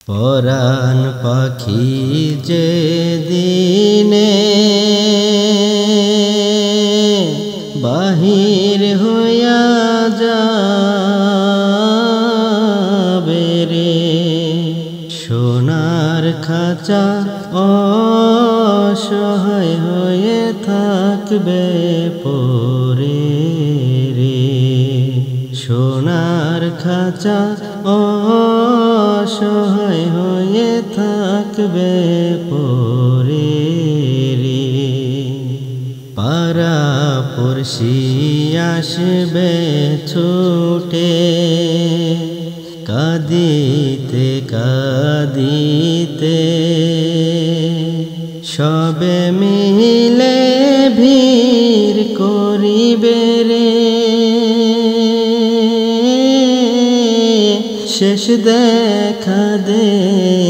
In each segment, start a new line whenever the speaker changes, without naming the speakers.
পরাণ পাখি যে দিনে বাহির হইয়া যাবে রে, সোনার খাঁচা অসহায় হয়ে থাকবে পরে রে, সোনার খাঁচা অসহায় হয়ে থাকবে পরে রে। পাড়া পড়শি আসবে ছুটে, কাঁদিতে কাঁদিতে সবে মিলে ভিড় করিবে রে, শেষ দেখা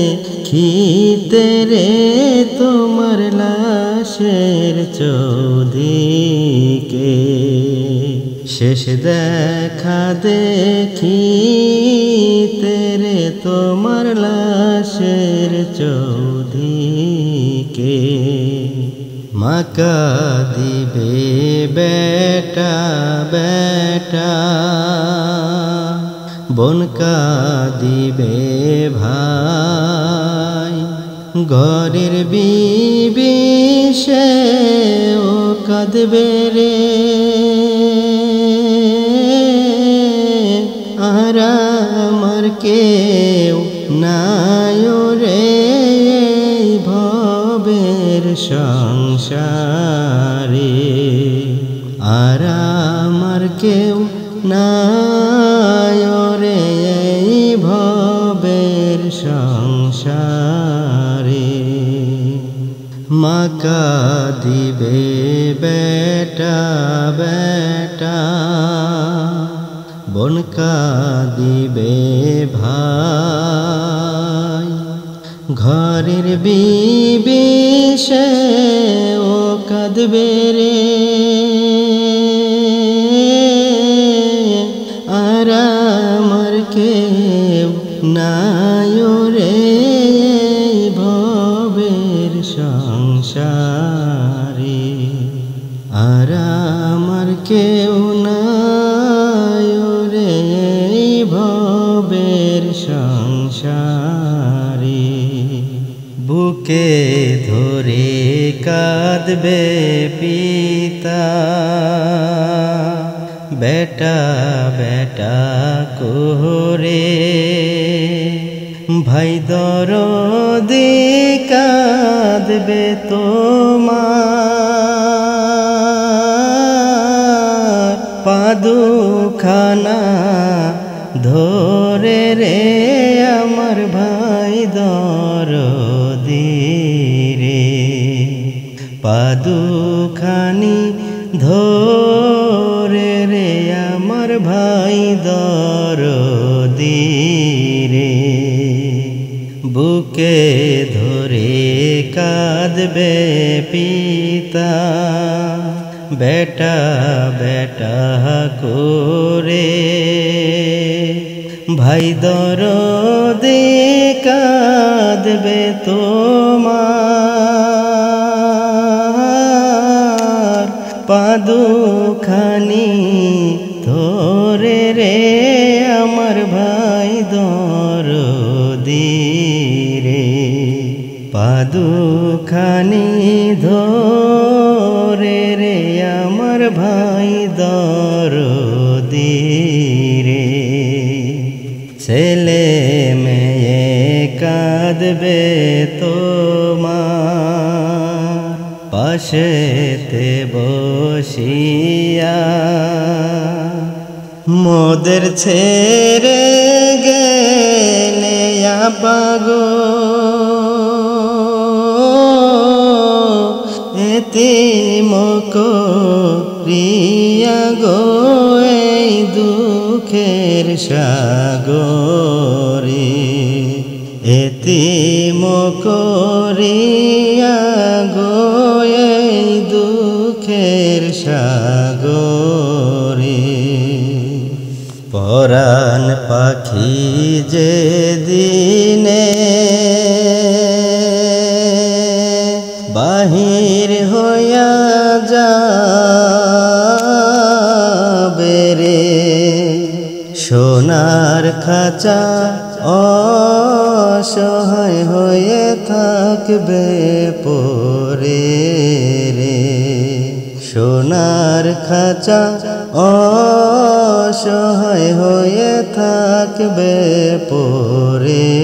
দেখিতে রে তোমার লাশের চৌদিকে, শেষ দেখা দেখিতে রে তোমার লাশের চৌদিকে। মা কাঁদিবে বেটা বেটা, বোন কাঁদিবে ভাই, ঘরের বিবি সেও কাঁদবে রে, আর আমার কেউ নাই রে এই ভবের সংসারে, আর আমার কেউ নাই রে এই ভবের সংসারে। মা কাঁদিবে বেটা বেটা, বোন কাঁদিবে ভাই, ঘরের বিবি সেও কাঁদবে রে, আর আমার কেউ নাই রে এই ভবের সংসারে, আর আমার কেউ নাই রে এই ভবের সংসারে। বুকে ধরে কাঁদবে পিতা, বেটা বেটা করে, ভাই দরদি কাঁদবে তোমার, পাদুখানা ধরে রে আমার ভাই দরদি রে, পাদুখানি ধরে রে আমার ভাই দরদি রে। বুকে ধরে কাঁদবে পিতা, বেটা বেটা করে, ভাই দরদি কাঁদবে তোমার, পাদুখানি ধরে রে আমার ভাই দরদি রে, পাদুখানি ধরে রে আমার ভাই দরদি রে। ছেলে মেয়ে কাঁদবে তোমার, পাশেতে বসিয়া, মোদের ছেড়ে গেলে আপাগো এতিম করিয়া গো এই দুঃখের সাগরে, এতিম করিয়া গো এই দুঃখের সাগরে। পরাণ পাখি যে দিনে বাহির হইয়া যাবে রে, সোনার খাঁচা অসহায় হয়ে থাকবে পরে রে, সোনার খাঁচা অসহায় হয়ে থাকবে পরে